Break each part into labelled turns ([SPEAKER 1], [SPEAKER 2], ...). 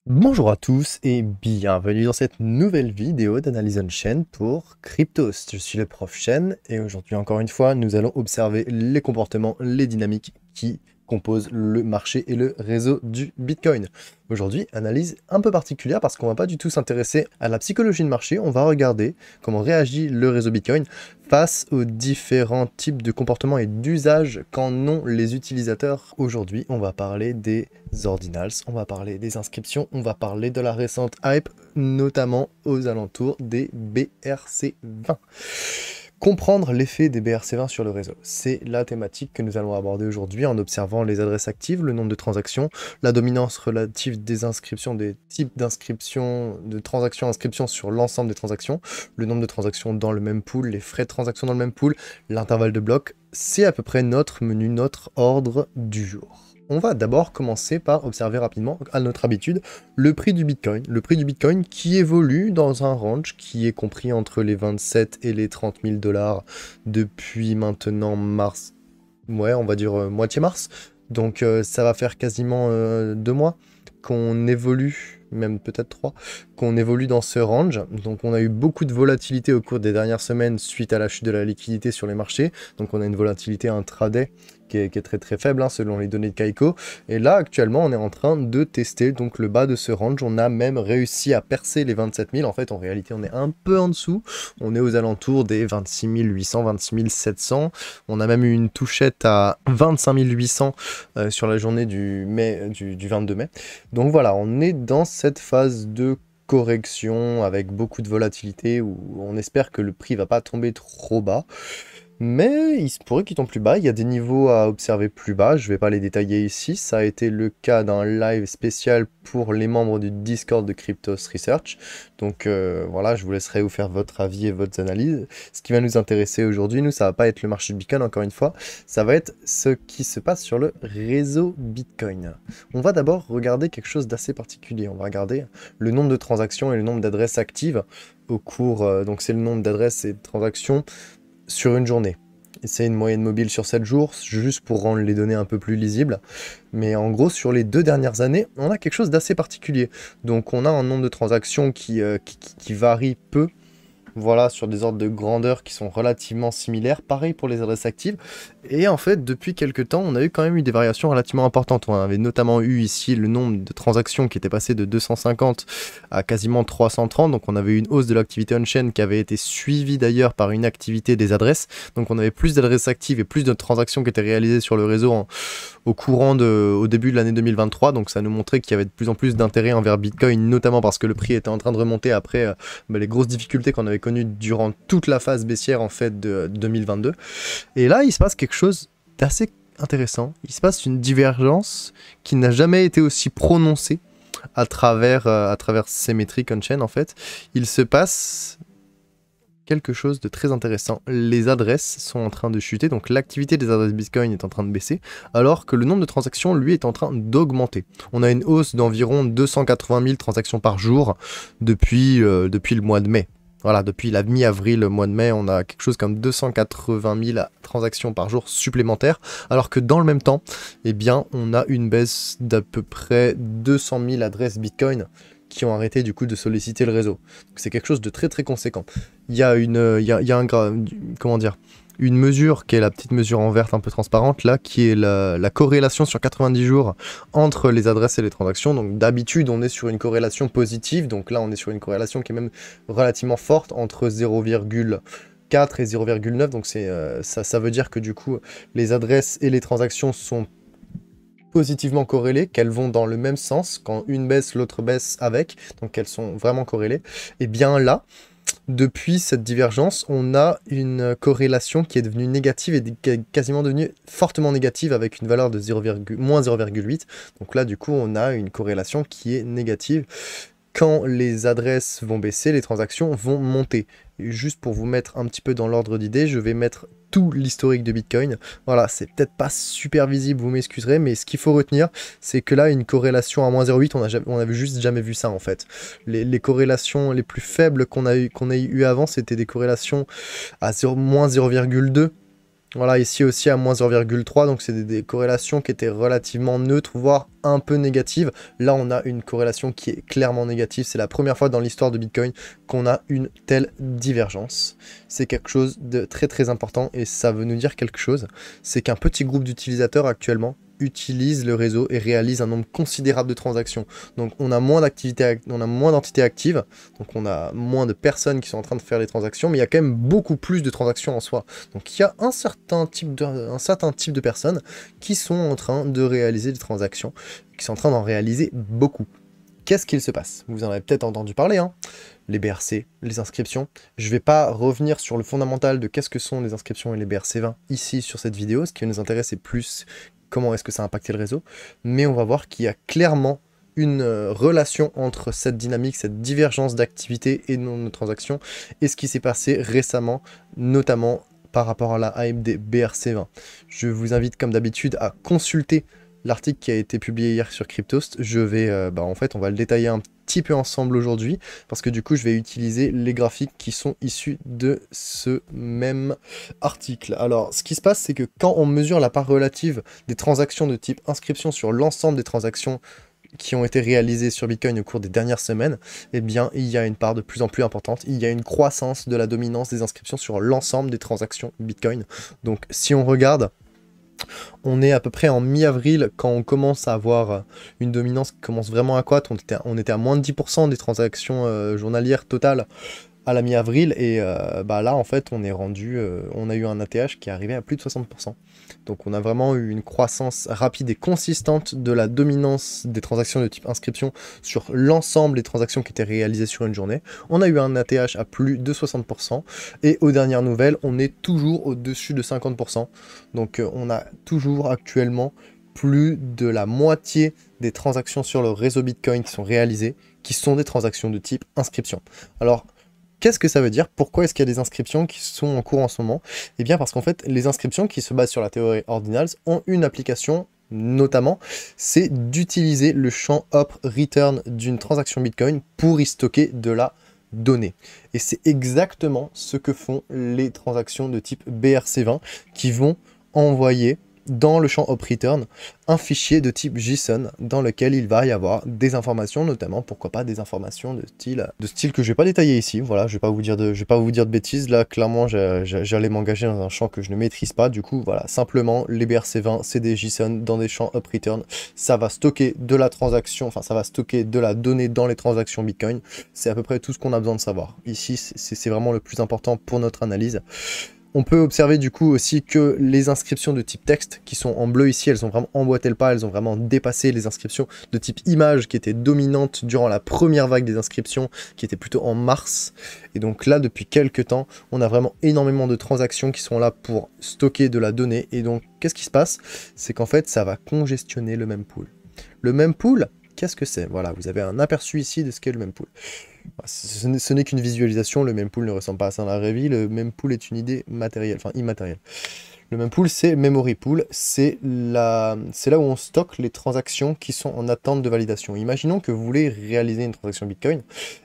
[SPEAKER 1] Bonjour à tous et bienvenue dans cette nouvelle vidéo d'analyse on-chain pour Cryptos. Je suis le prof Chen et aujourd'hui encore une fois nous allons observer les comportements, les dynamiques qui composent le marché et le réseau du Bitcoin. Aujourd'hui, analyse un peu particulière parce qu'on va pas du tout s'intéresser à la psychologie de marché, on va regarder comment réagit le réseau Bitcoin face aux différents types de comportements et d'usages qu'en ont les utilisateurs. Aujourd'hui, on va parler des ordinals, on va parler des inscriptions, on va parler de la récente hype, notamment aux alentours des BRC20. Comprendre l'effet des BRC20 sur le réseau, c'est la thématique que nous allons aborder aujourd'hui en observant les adresses actives, le nombre de transactions, la dominance relative des inscriptions, des types d'inscriptions, de transactions inscriptions sur l'ensemble des transactions, le nombre de transactions dans le même pool, les frais de transaction dans le même pool, l'intervalle de blocs. C'est à peu près notre menu, notre ordre du jour. On va d'abord commencer par observer rapidement, à notre habitude, le prix du Bitcoin. Le prix du Bitcoin qui évolue dans un range qui est compris entre les 27 et les 30 000 dollars depuis maintenant mars, ouais, on va dire moitié mars. Donc ça va faire quasiment 2 mois qu'on évolue, même peut-être 3, qu'on évolue dans ce range. Donc on a eu beaucoup de volatilité au cours des dernières semaines suite à la chute de la liquidité sur les marchés. Donc on a une volatilité intraday qui est très très faible selon les données de Kaiko. Et là actuellement on est en train de tester donc le bas de ce range. On a même réussi à percer les 27 000. En fait en réalité on est un peu en dessous. On est aux alentours des 26 800, 26 700. On a même eu une touchette à 25 800 sur la journée du 22 mai. Donc voilà, on est dans cette phase de correction avec beaucoup de volatilité où on espère que le prix va pas tomber trop bas. Mais il se pourrait qu'il tombe plus bas, il y a des niveaux à observer plus bas, je ne vais pas les détailler ici, ça a été le cas d'un live spécial pour les membres du Discord de Cryptos Research, donc voilà, je vous laisserai vous faire votre avis et votre analyse. Ce qui va nous intéresser aujourd'hui, nous, ça va pas être le marché de Bitcoin encore une fois, ça va être ce qui se passe sur le réseau Bitcoin. On va d'abord regarder quelque chose d'assez particulier, on va regarder le nombre de transactions et le nombre d'adresses actives au cours, donc c'est le nombre d'adresses et de transactions sur une journée. C'est une moyenne mobile sur 7 jours, juste pour rendre les données un peu plus lisibles. Mais en gros, sur les 2 dernières années, on a quelque chose d'assez particulier. Donc on a un nombre de transactions qui varie peu. Voilà, sur des ordres de grandeur qui sont relativement similaires. Pareil pour les adresses actives. Et en fait, depuis quelques temps, on a eu quand même eu des variations relativement importantes. On avait notamment eu ici le nombre de transactions qui était passé de 250 à quasiment 330. Donc on avait eu une hausse de l'activité on-chain qui avait été suivie d'ailleurs par une activité des adresses. Donc on avait plus d'adresses actives et plus de transactions qui étaient réalisées sur le réseau au début de l'année 2023. Donc ça nous montrait qu'il y avait de plus en plus d'intérêt envers Bitcoin, notamment parce que le prix était en train de remonter après les grosses difficultés qu'on avait connues durant toute la phase baissière en fait de 2022. Et là, il se passe quelque chose d'assez intéressant. Il se passe une divergence qui n'a jamais été aussi prononcée à travers ces métriques on-chain en fait. Il se passe quelque chose de très intéressant. Les adresses sont en train de chuter, donc l'activité des adresses Bitcoin est en train de baisser, alors que le nombre de transactions, lui, est en train d'augmenter. On a une hausse d'environ 280 000 transactions par jour depuis le mois de mai. Voilà, depuis la mi-avril, mois de mai, on a quelque chose comme 280 000 transactions par jour supplémentaires, alors que dans le même temps, eh bien, on a une baisse d'à peu près 200 000 adresses Bitcoin qui ont arrêté du coup de solliciter le réseau. C'est quelque chose de très très conséquent. Il y a une mesure qui est la petite mesure en vert un peu transparente là, qui est la corrélation sur 90 jours entre les adresses et les transactions. Donc d'habitude on est sur une corrélation positive, donc là on est sur une corrélation qui est même relativement forte entre 0,4 et 0,9, donc ça veut dire que du coup les adresses et les transactions sont positivement corrélées, qu'elles vont dans le même sens, quand une baisse, l'autre baisse avec, donc elles sont vraiment corrélées. Et bien là, depuis cette divergence, on a une corrélation qui est devenue négative et qui est quasiment devenue fortement négative avec une valeur de moins 0,8. Donc là, du coup, on a une corrélation qui est négative. Quand les adresses vont baisser, les transactions vont monter. Et juste pour vous mettre un petit peu dans l'ordre d'idée, je vais mettre tout l'historique de Bitcoin. Voilà, c'est peut-être pas super visible, vous m'excuserez, mais ce qu'il faut retenir, c'est que là, une corrélation à moins 0,8, on avait juste jamais vu ça en fait. Les corrélations les plus faibles qu'on a eu avant, c'était des corrélations à moins 0,2. Voilà, ici aussi à moins 0,3, donc c'est des corrélations qui étaient relativement neutres, voire un peu négatives. Là, on a une corrélation qui est clairement négative. C'est la première fois dans l'histoire de Bitcoin qu'on a une telle divergence. C'est quelque chose de très très important et ça veut nous dire quelque chose. C'est qu'un petit groupe d'utilisateurs actuellement utilise le réseau et réalise un nombre considérable de transactions. Donc on a moins d'activités, on a moins d'entités actives, donc on a moins de personnes qui sont en train de faire les transactions, mais il y a quand même beaucoup plus de transactions en soi. Donc il y a un certain type de personnes qui sont en train de réaliser des transactions, qui sont en train d'en réaliser beaucoup. Qu'est-ce qu'il se passe? Vous en avez peut-être entendu parler, hein, les BRC, les inscriptions. Je ne vais pas revenir sur le fondamental de qu'est-ce que sont les inscriptions et les BRC20 ici sur cette vidéo. Ce qui nous intéresse, c'est plus comment est-ce que ça a impacté le réseau. Mais on va voir qu'il y a clairement une relation entre cette dynamique, cette divergence d'activité et de nos transactions, et ce qui s'est passé récemment, notamment par rapport à la AMD BRC20. Je vous invite comme d'habitude à consulter l'article qui a été publié hier sur Cryptost. Je vais, en fait, on va le détailler un petit peu ensemble aujourd'hui, parce que du coup, je vais utiliser les graphiques qui sont issus de ce même article. Alors, ce qui se passe, c'est que quand on mesure la part relative des transactions de type inscription sur l'ensemble des transactions qui ont été réalisées sur Bitcoin au cours des dernières semaines, eh bien, il y a une part de plus en plus importante. Il y a une croissance de la dominance des inscriptions sur l'ensemble des transactions Bitcoin. Donc, si on regarde, on est à peu près en mi-avril quand on commence à avoir une dominance qui commence vraiment à croître. On était à moins de 10% des transactions journalières totales à la mi-avril, et là en fait on est rendu, on a eu un ATH qui est arrivé à plus de 60%. Donc on a vraiment eu une croissance rapide et consistante de la dominance des transactions de type inscription sur l'ensemble des transactions qui étaient réalisées sur une journée. On a eu un ATH à plus de 60%, et aux dernières nouvelles, on est toujours au-dessus de 50%. Donc on a toujours actuellement plus de la moitié des transactions sur le réseau Bitcoin qui sont réalisées, qui sont des transactions de type inscription. Alors, qu'est-ce que ça veut dire? Pourquoi est-ce qu'il y a des inscriptions qui sont en cours en ce moment? Eh bien parce qu'en fait, les inscriptions qui se basent sur la théorie ordinals ont une application, notamment, c'est d'utiliser le champ hop return d'une transaction Bitcoin pour y stocker de la donnée. Et c'est exactement ce que font les transactions de type BRC20 qui vont envoyer dans le champ hop return un fichier de type JSON dans lequel il va y avoir des informations, notamment pourquoi pas des informations de style que je vais pas détailler ici. Voilà, je vais pas vous dire de bêtises. Là, clairement, j'allais m'engager dans un champ que je ne maîtrise pas. Du coup, voilà, simplement les BRC20, c'est des JSON dans des champs hop return. Ça va stocker de la transaction, enfin ça va stocker de la donnée dans les transactions Bitcoin. C'est à peu près tout ce qu'on a besoin de savoir. Ici, c'est vraiment le plus important pour notre analyse. On peut observer du coup aussi que les inscriptions de type texte, qui sont en bleu ici, elles ont vraiment emboîté le pas, elles ont vraiment dépassé les inscriptions de type image qui étaient dominantes durant la première vague des inscriptions, qui était plutôt en mars. Et donc là, depuis quelques temps, on a vraiment énormément de transactions qui sont là pour stocker de la donnée. Et donc, qu'est-ce qui se passe? C'est qu'en fait, ça va congestionner le mempool. Le mempool, qu'est-ce que c'est? Voilà, vous avez un aperçu ici de ce qu'est le mempool. Ce n'est qu'une visualisation, le mempool ne ressemble pas à ça dans la vraie vie, le mempool est une idée matérielle, enfin immatérielle. Le mempool, c'est memory pool, c'est là où on stocke les transactions qui sont en attente de validation. Imaginons que vous voulez réaliser une transaction Bitcoin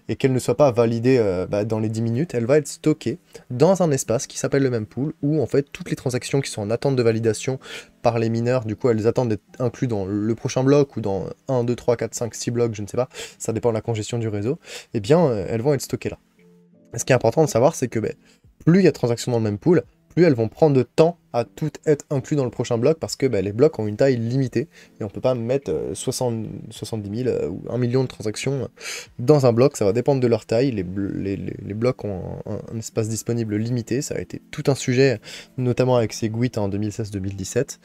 [SPEAKER 1] et qu'elle ne soit pas validée dans les 10 minutes, elle va être stockée dans un espace qui s'appelle le mempool, où en fait toutes les transactions qui sont en attente de validation par les mineurs, du coup elles attendent d'être incluses dans le prochain bloc ou dans 1, 2, 3, 4, 5, 6 blocs, je ne sais pas, ça dépend de la congestion du réseau, et bien elles vont être stockées là. Et ce qui est important de savoir, c'est que plus il y a de transactions dans le mempool, plus elles vont prendre de temps à toutes être inclus dans le prochain bloc, parce que les blocs ont une taille limitée, et on peut pas mettre 70 000 ou 1 million de transactions dans un bloc, ça va dépendre de leur taille, les blocs ont un espace disponible limité, ça a été tout un sujet, notamment avec ces GWT en 2016-2017,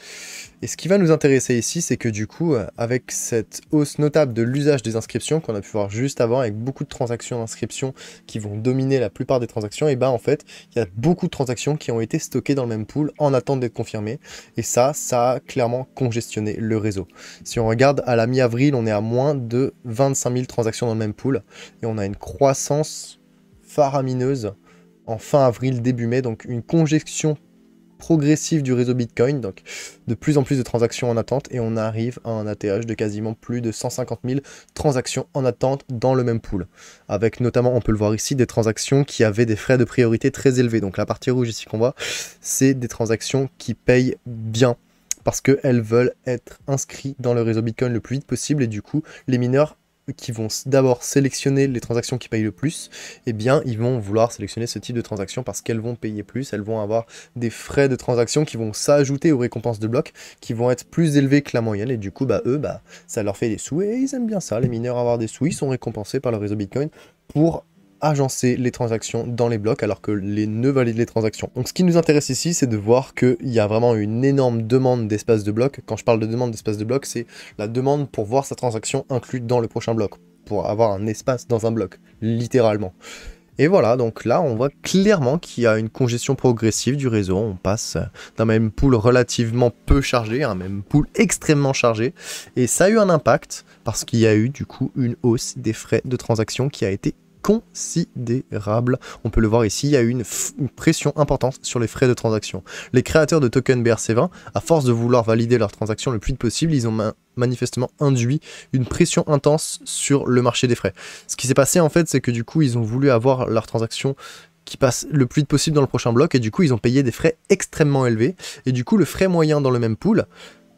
[SPEAKER 1] et ce qui va nous intéresser ici, c'est que du coup, avec cette hausse notable de l'usage des inscriptions, qu'on a pu voir juste avant, avec beaucoup de transactions d'inscription qui vont dominer la plupart des transactions, et en fait, il y a beaucoup de transactions qui ont été stockées dans le mempool en attente d'être confirmées, et ça a clairement congestionné le réseau. Si on regarde à la mi-avril, on est à moins de 25 000 transactions dans le mempool, et on a une croissance faramineuse en fin avril, début mai, donc une congestion progressive du réseau Bitcoin, donc de plus en plus de transactions en attente, et on arrive à un ATH de quasiment plus de 150 000 transactions en attente dans le même pool, avec notamment, on peut le voir ici, des transactions qui avaient des frais de priorité très élevés. Donc la partie rouge ici qu'on voit, c'est des transactions qui payent bien, parce qu'elles veulent être inscrites dans le réseau Bitcoin le plus vite possible, et du coup, les mineurs qui vont d'abord sélectionner les transactions qui payent le plus, eh bien, ils vont vouloir sélectionner ce type de transactions parce qu'elles vont payer plus, elles vont avoir des frais de transaction qui vont s'ajouter aux récompenses de blocs, qui vont être plus élevés que la moyenne, et du coup, bah, eux, bah, ça leur fait des sous, et ils aiment bien ça, les mineurs avoir des sous, ils sont récompensés par le réseau Bitcoin pour agencer les transactions dans les blocs alors que les nœuds valident les transactions. Donc ce qui nous intéresse ici, c'est de voir qu'il y a vraiment une énorme demande d'espace de bloc. Quand je parle de demande d'espace de bloc, c'est la demande pour voir sa transaction inclue dans le prochain bloc, pour avoir un espace dans un bloc, littéralement. Et voilà, donc là, on voit clairement qu'il y a une congestion progressive du réseau. On passe d'un même pool relativement peu chargé à un même pool extrêmement chargé. Et ça a eu un impact parce qu'il y a eu du coup une hausse des frais de transaction qui a été considérable. On peut le voir ici, il y a eu une pression importante sur les frais de transaction. Les créateurs de tokens BRC20, à force de vouloir valider leurs transactions le plus vite possible, ils ont manifestement induit une pression intense sur le marché des frais. Ce qui s'est passé en fait, c'est que du coup, ils ont voulu avoir leurs transactions qui passent le plus vite possible dans le prochain bloc, et du coup, ils ont payé des frais extrêmement élevés, et du coup, le frais moyen dans le même pool,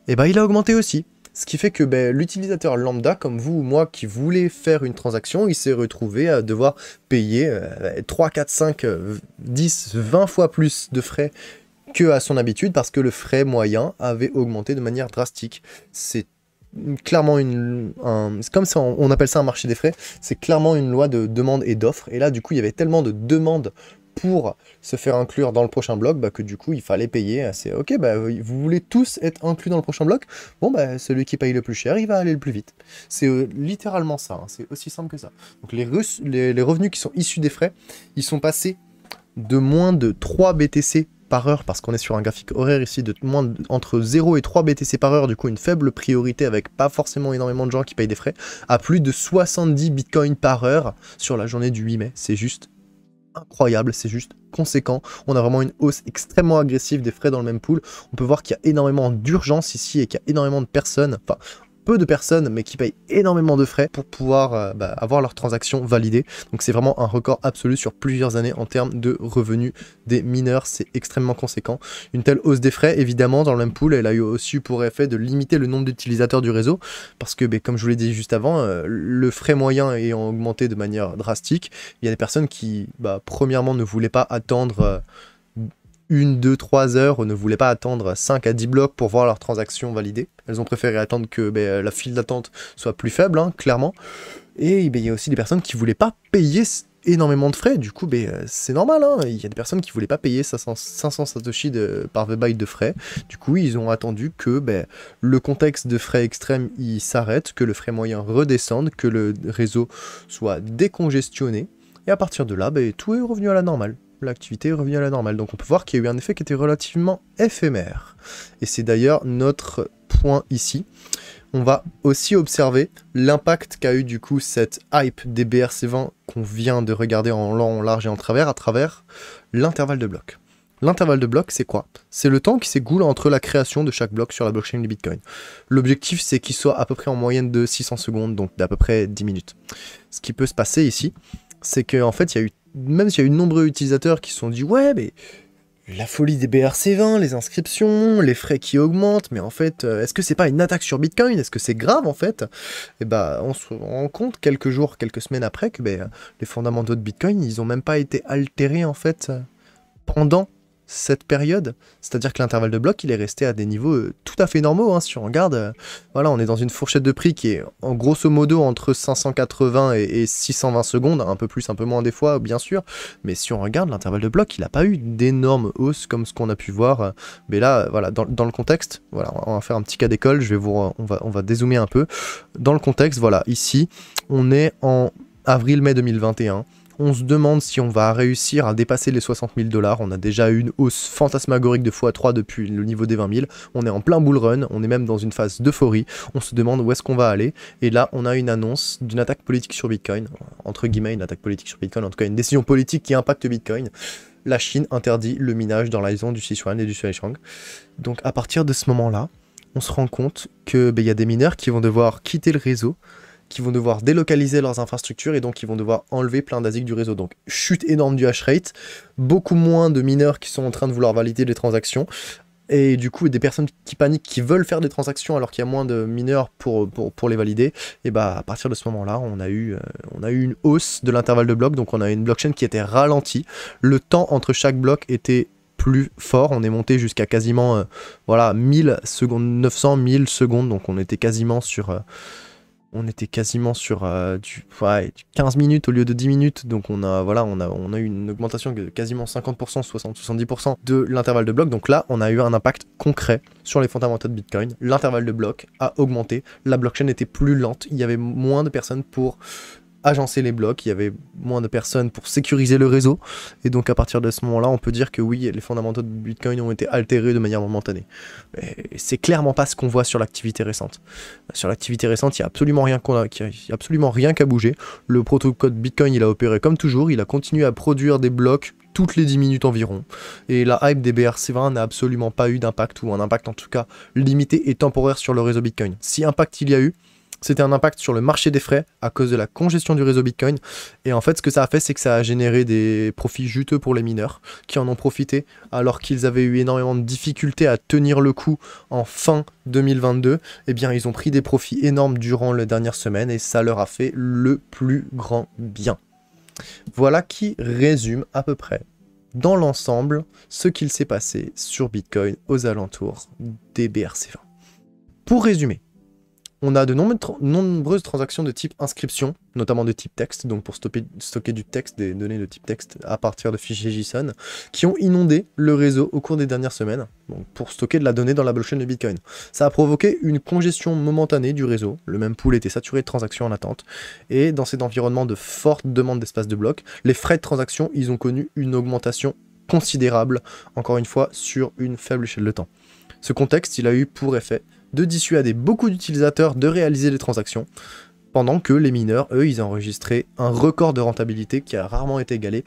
[SPEAKER 1] eh ben, il a augmenté aussi. Ce qui fait que l'utilisateur lambda, comme vous ou moi, qui voulait faire une transaction, il s'est retrouvé à devoir payer 3, 4, 5, 10, 20 fois plus de frais qu'à son habitude, parce que le frais moyen avait augmenté de manière drastique. C'est clairement c'est comme ça, on appelle ça un marché des frais, c'est clairement une loi de demande et d'offre, et là du coup il y avait tellement de demandes pour se faire inclure dans le prochain bloc, que du coup il fallait payer. C'est ok, vous voulez tous être inclus dans le prochain bloc, bon celui qui paye le plus cher, il va aller le plus vite. C'est littéralement ça, hein, c'est aussi simple que ça. Donc les revenus qui sont issus des frais, ils sont passés de moins de 3 BTC par heure, parce qu'on est sur un graphique horaire ici de entre 0 et 3 BTC par heure, du coup une faible priorité avec pas forcément énormément de gens qui payent des frais, à plus de 70 bitcoins par heure sur la journée du 8 mai. C'est juste incroyable, c'est juste conséquent. On a vraiment une hausse extrêmement agressive des frais dans le même pool. On peut voir qu'il y a énormément d'urgence ici et qu'il y a énormément de personnes, enfin peu de personnes, mais qui payent énormément de frais pour pouvoir avoir leurs transactions validées. Donc c'est vraiment un record absolu sur plusieurs années en termes de revenus des mineurs. C'est extrêmement conséquent. Une telle hausse des frais, évidemment, dans le même pool, elle a eu aussi pour effet de limiter le nombre d'utilisateurs du réseau, parce que, comme je vous l'ai dit juste avant, le frais moyen ayant augmenté de manière drastique, il y a des personnes qui, premièrement, ne voulaient pas attendre 1, 2, 3 heures, ou ne voulaient pas attendre 5 à 10 blocs pour voir leurs transactions validées. Elles ont préféré attendre que la file d'attente soit plus faible, hein, clairement. Et il y a aussi des personnes qui ne voulaient pas payer énormément de frais. Du coup, c'est normal, hein. Il y a des personnes qui ne voulaient pas payer 500 Satoshi par byte de frais. Du coup, ils ont attendu que le contexte de frais extrêmes s'arrête, que le frais moyen redescende, que le réseau soit décongestionné. Et à partir de là, tout est revenu à la normale. L'activité est revenue à la normale. Donc on peut voir qu'il y a eu un effet qui était relativement éphémère. Et c'est d'ailleurs notre point ici. On va aussi observer l'impact qu'a eu du coup cette hype des BRC20 qu'on vient de regarder en long, en large et en travers, à travers l'intervalle de blocs. L'intervalle de blocs, c'est quoi? C'est le temps qui s'écoule entre la création de chaque bloc sur la blockchain du Bitcoin. L'objectif, c'est qu'il soit à peu près en moyenne de 600 secondes, donc d'à peu près 10 minutes. Ce qui peut se passer ici, c'est qu'en fait, même s'il y a eu de nombreux utilisateurs qui se sont dit « Ouais, mais la folie des BRC20, les inscriptions, les frais qui augmentent, mais en fait, est-ce que c'est pas une attaque sur Bitcoin? Est-ce que c'est grave en fait ?» Et on se rend compte quelques jours, quelques semaines après que les fondamentaux de Bitcoin, ils ont même pas été altérés en fait pendant cette période. C'est-à-dire que l'intervalle de blocs, il est resté à des niveaux tout à fait normaux, hein. Si on regarde, voilà, on est dans une fourchette de prix qui est en grosso modo entre 580 et 620 secondes, un peu plus, un peu moins des fois, bien sûr, mais si on regarde l'intervalle de blocs, il n'a pas eu d'énormes hausses comme ce qu'on a pu voir, mais là, voilà, dans le contexte, voilà, on va faire un petit cas d'école, on va dézoomer un peu. Dans le contexte, voilà, ici, on est en avril-mai 2021, on se demande si on va réussir à dépasser les 60 000 $. On a déjà eu une hausse fantasmagorique de x3 depuis le niveau des 20 000. On est en plein bull run, on est même dans une phase d'euphorie. On se demande où est-ce qu'on va aller. Et là, on a une annonce d'une attaque politique sur Bitcoin. Entre guillemets, une attaque politique sur Bitcoin. En tout cas, une décision politique qui impacte Bitcoin. la Chine interdit le minage dans la zone du Sichuan et du Zhejiang. Donc à partir de ce moment-là, on se rend compte que y a des mineurs qui vont devoir quitter le réseau, qui vont devoir délocaliser leurs infrastructures et donc ils vont devoir enlever plein d'ASIC du réseau. Donc chute énorme du hash rate, beaucoup moins de mineurs qui sont en train de vouloir valider les transactions, et du coup des personnes qui paniquent, qui veulent faire des transactions alors qu'il y a moins de mineurs pour les valider, et à partir de ce moment-là, on a eu une hausse de l'intervalle de blocs, donc on a une blockchain qui était ralentie, le temps entre chaque bloc était plus fort, on est monté jusqu'à quasiment 1000 secondes, 900, 1000 secondes, donc on était quasiment sur du 15 minutes au lieu de 10 minutes, donc on a eu une augmentation de quasiment 50%, 60-70% de l'intervalle de blocs, donc là on a eu un impact concret sur les fondamentaux de Bitcoin, l'intervalle de blocs a augmenté, la blockchain était plus lente, il y avait moins de personnes pour agencer les blocs, il y avait moins de personnes pour sécuriser le réseau, et donc à partir de ce moment-là, on peut dire que oui, les fondamentaux de Bitcoin ont été altérés de manière momentanée. Et c'est clairement pas ce qu'on voit sur l'activité récente. Sur l'activité récente, il n'y a absolument rien qui a bougé. Le protocole Bitcoin, il a opéré comme toujours, il a continué à produire des blocs toutes les 10 minutes environ, et la hype des BRC20 n'a absolument pas eu d'impact, ou un impact en tout cas limité et temporaire sur le réseau Bitcoin. Si impact il y a eu, c'était un impact sur le marché des frais à cause de la congestion du réseau Bitcoin. Et en fait, ce que ça a fait, c'est que ça a généré des profits juteux pour les mineurs qui en ont profité alors qu'ils avaient eu énormément de difficultés à tenir le coup en fin 2022. Eh bien, ils ont pris des profits énormes durant les dernières semaines et ça leur a fait le plus grand bien. Voilà qui résume à peu près dans l'ensemble ce qu'il s'est passé sur Bitcoin aux alentours des BRC20. Pour résumer, on a de nombreuses transactions de type inscription, notamment de type texte, donc pour stocker du texte, des données de type texte à partir de fichiers JSON, qui ont inondé le réseau au cours des dernières semaines, donc pour stocker de la donnée dans la blockchain de Bitcoin. Ça a provoqué une congestion momentanée du réseau, le même pool était saturé de transactions en attente, et dans cet environnement de forte demande d'espace de bloc, les frais de transaction, ils ont connu une augmentation considérable, encore une fois, sur une faible échelle de temps. Ce contexte, il a eu pour effet de dissuader beaucoup d'utilisateurs de réaliser les transactions, pendant que les mineurs, eux, ils ont enregistré un record de rentabilité qui a rarement été égalé.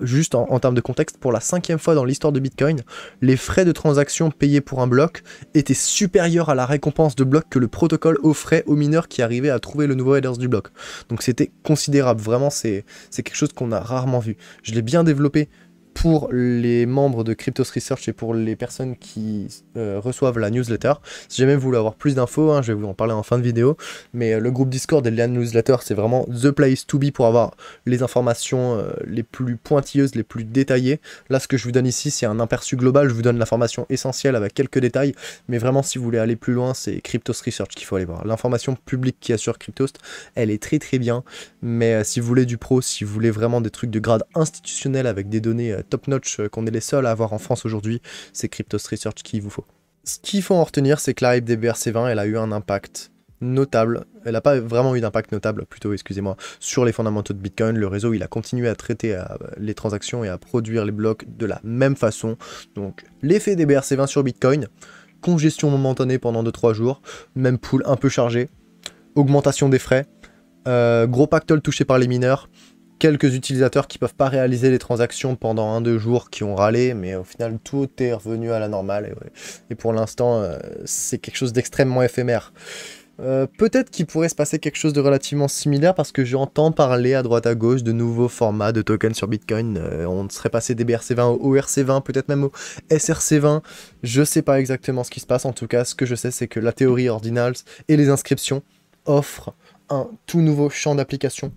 [SPEAKER 1] Juste en termes de contexte, pour la 5e fois dans l'histoire de Bitcoin, les frais de transaction payés pour un bloc étaient supérieurs à la récompense de bloc que le protocole offrait aux mineurs qui arrivaient à trouver le nouveau header du bloc. Donc c'était considérable, vraiment c'est quelque chose qu'on a rarement vu. Je l'ai bien développé pour les membres de Cryptos Research et pour les personnes qui reçoivent la newsletter. Si jamais vous voulez avoir plus d'infos, je vais vous en parler en fin de vidéo, mais le groupe Discord et le lien de newsletter, c'est vraiment the place to be pour avoir les informations les plus pointilleuses, les plus détaillées. Là, ce que je vous donne ici, c'est un aperçu global, je vous donne l'information essentielle avec quelques détails, mais vraiment, si vous voulez aller plus loin, c'est Cryptos Research qu'il faut aller voir. L'information publique qu'il y a sur Cryptost, elle est très très bien, mais si vous voulez du pro, si vous voulez vraiment des trucs de grade institutionnel avec des données top-notch qu'on est les seuls à avoir en France aujourd'hui, c'est Cryptos Research qu'il vous faut. Ce qu'il faut en retenir, c'est que la hype des BRC20, elle a eu un impact notable, elle n'a pas vraiment eu d'impact notable, plutôt, excusez-moi, sur les fondamentaux de Bitcoin. Le réseau, il a continué à traiter les transactions et à produire les blocs de la même façon. Donc, l'effet des BRC20 sur Bitcoin, congestion momentanée pendant 2-3 jours, même pool un peu chargé, augmentation des frais, gros pactole touché par les mineurs, quelques utilisateurs qui peuvent pas réaliser les transactions pendant 1-2 jours qui ont râlé, mais au final tout est revenu à la normale, et pour l'instant c'est quelque chose d'extrêmement éphémère. Peut-être qu'il pourrait se passer quelque chose de relativement similaire parce que j'entends parler à droite à gauche de nouveaux formats de tokens sur Bitcoin. On serait passé des BRC20 au ORC20, peut-être même au SRC20. Je sais pas exactement ce qui se passe. En tout cas, ce que je sais, c'est que la théorie Ordinals et les inscriptions offrent un tout nouveau champ d'application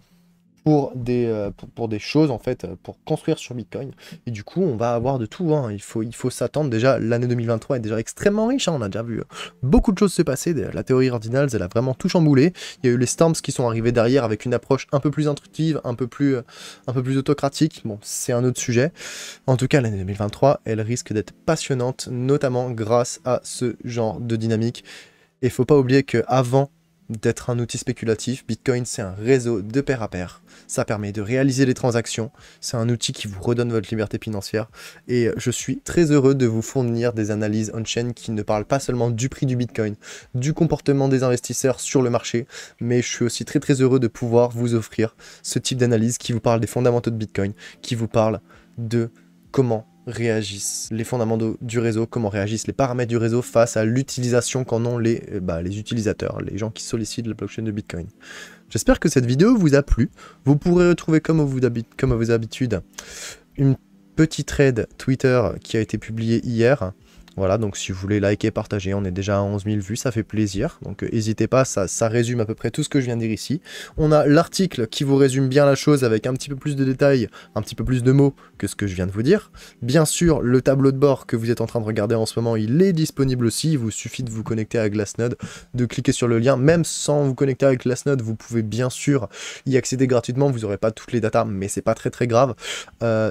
[SPEAKER 1] pour des choses, en fait, pour construire sur Bitcoin. Et du coup, on va avoir de tout. Il faut s'attendre. Déjà, l'année 2023 est déjà extrêmement riche. On a déjà vu beaucoup de choses se passer. La théorie Ordinals, elle a vraiment tout chamboulé. Il y a eu les Storms qui sont arrivés derrière avec une approche un peu plus intuitive, un peu plus autocratique. Bon, c'est un autre sujet. En tout cas, l'année 2023, elle risque d'être passionnante, notamment grâce à ce genre de dynamique. Et il faut pas oublier qu'avant d'être un outil spéculatif, Bitcoin c'est un réseau de pair à pair, ça permet de réaliser les transactions, c'est un outil qui vous redonne votre liberté financière, et je suis très heureux de vous fournir des analyses on-chain qui ne parlent pas seulement du prix du Bitcoin, du comportement des investisseurs sur le marché, mais je suis aussi très très heureux de pouvoir vous offrir ce type d'analyse qui vous parle des fondamentaux de Bitcoin, qui vous parle de comment réagissent les fondamentaux du réseau, comment réagissent les paramètres du réseau face à l'utilisation qu'en ont les utilisateurs, les gens qui sollicitent la blockchain de Bitcoin. J'espère que cette vidéo vous a plu. Vous pourrez retrouver comme à vos habitudes une petite thread Twitter qui a été publiée hier. Voilà, donc si vous voulez liker, partager, on est déjà à 11 000 vues, ça fait plaisir. Donc n'hésitez pas, ça résume à peu près tout ce que je viens de dire ici. On a l'article qui vous résume bien la chose avec un petit peu plus de détails, un petit peu plus de mots que ce que je viens de vous dire. Bien sûr, le tableau de bord que vous êtes en train de regarder en ce moment, il est disponible aussi. Il vous suffit de vous connecter à Glassnode, de cliquer sur le lien. Même sans vous connecter avec Glassnode, vous pouvez bien sûr y accéder gratuitement. Vous n'aurez pas toutes les datas, mais c'est pas très grave.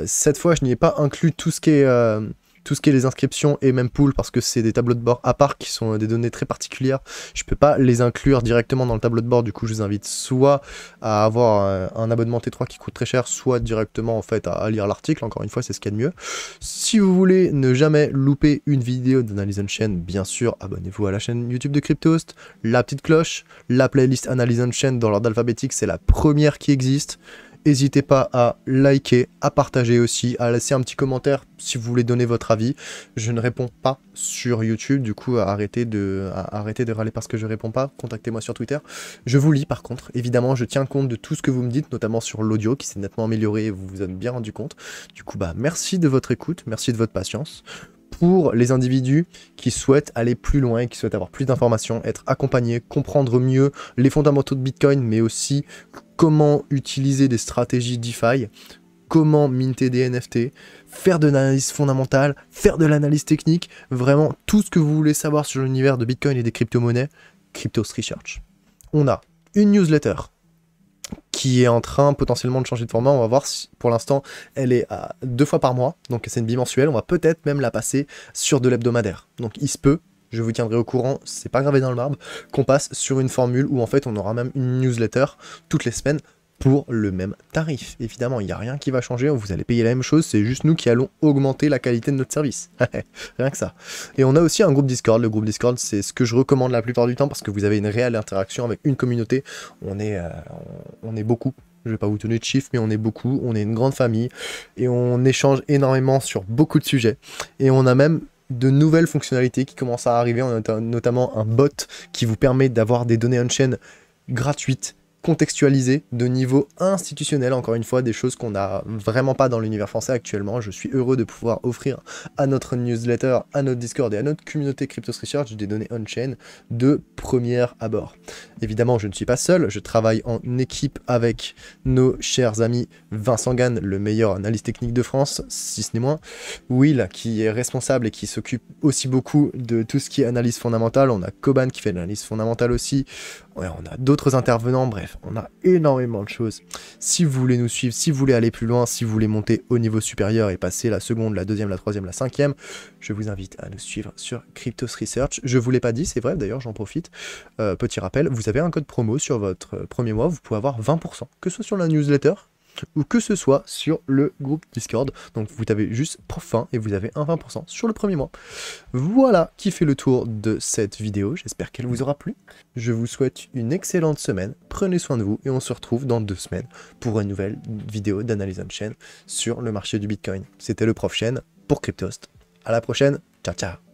[SPEAKER 1] Cette fois, je n'y ai pas inclus tout ce qui est les inscriptions et mempool parce que c'est des tableaux de bord à part qui sont des données très particulières. Je peux pas les inclure directement dans le tableau de bord, du coup je vous invite soit à avoir un abonnement T3 qui coûte très cher, soit directement en fait à lire l'article, encore une fois c'est ce qu'il y a de mieux. Si vous voulez ne jamais louper une vidéo d'Analyse On-Chain, bien sûr abonnez-vous à la chaîne YouTube de Cryptost, la petite cloche, la playlist Analyse On-Chain dans l'ordre alphabétique, c'est la première qui existe. N'hésitez pas à liker, à partager aussi, à laisser un petit commentaire si vous voulez donner votre avis. Je ne réponds pas sur YouTube, du coup arrêtez de râler parce que je réponds pas. Contactez-moi sur Twitter. Je vous lis par contre, évidemment je tiens compte de tout ce que vous me dites, notamment sur l'audio qui s'est nettement amélioré et vous vous êtes bien rendu compte. Du coup merci de votre écoute, merci de votre patience. Pour les individus qui souhaitent aller plus loin et qui souhaitent avoir plus d'informations, être accompagnés, comprendre mieux les fondamentaux de Bitcoin, mais aussi comment utiliser des stratégies DeFi, comment minter des NFT, faire de l'analyse fondamentale, faire de l'analyse technique, vraiment tout ce que vous voulez savoir sur l'univers de Bitcoin et des crypto-monnaies, Cryptos Research. On a une newsletter qui est en train potentiellement de changer de format. On va voir si pour l'instant elle est à 2 fois par mois, donc c'est une bimensuelle. On va peut-être même la passer sur de l'hebdomadaire. Donc il se peut, je vous tiendrai au courant, c'est pas gravé dans le marbre, qu'on passe sur une formule où en fait on aura même une newsletter toutes les semaines pour le même tarif. Évidemment, il n'y a rien qui va changer, vous allez payer la même chose, c'est juste nous qui allons augmenter la qualité de notre service. Rien que ça. Et on a aussi un groupe Discord. Le groupe Discord, c'est ce que je recommande la plupart du temps parce que vous avez une réelle interaction avec une communauté. On est beaucoup. Je vais pas vous donner de chiffres, mais on est beaucoup. On est une grande famille et on échange énormément sur beaucoup de sujets. Et on a même de nouvelles fonctionnalités qui commencent à arriver. On a notamment un bot qui vous permet d'avoir des données on-chain gratuites, contextualisé de niveau institutionnel, encore une fois, des choses qu'on n'a vraiment pas dans l'univers français actuellement. Je suis heureux de pouvoir offrir à notre newsletter, à notre Discord et à notre communauté Cryptos Research des données on-chain de premier abord. Évidemment, je ne suis pas seul, je travaille en équipe avec nos chers amis Vincent Gann, le meilleur analyste technique de France, si ce n'est moins, Will, qui est responsable et qui s'occupe aussi beaucoup de tout ce qui est analyse fondamentale, on a Koban qui fait de l'analyse fondamentale aussi, ouais, on a d'autres intervenants, bref, on a énormément de choses. Si vous voulez nous suivre, si vous voulez aller plus loin, si vous voulez monter au niveau supérieur et passer la seconde, la deuxième, la troisième, la cinquième, je vous invite à nous suivre sur Cryptos Research. Je vous l'ai pas dit, c'est vrai, d'ailleurs j'en profite. Petit rappel, vous avez un code promo sur votre premier mois, vous pouvez avoir 20%, que ce soit sur la newsletter, ou que ce soit sur le groupe Discord. Donc vous avez juste Prof1 et vous avez un 20% sur le premier mois. Voilà qui fait le tour de cette vidéo. J'espère qu'elle vous aura plu. Je vous souhaite une excellente semaine. Prenez soin de vous et on se retrouve dans 2 semaines pour une nouvelle vidéo d'Analyse On-Chain sur le marché du Bitcoin. C'était le Prof Chain pour Cryptost. À la prochaine. Ciao, ciao.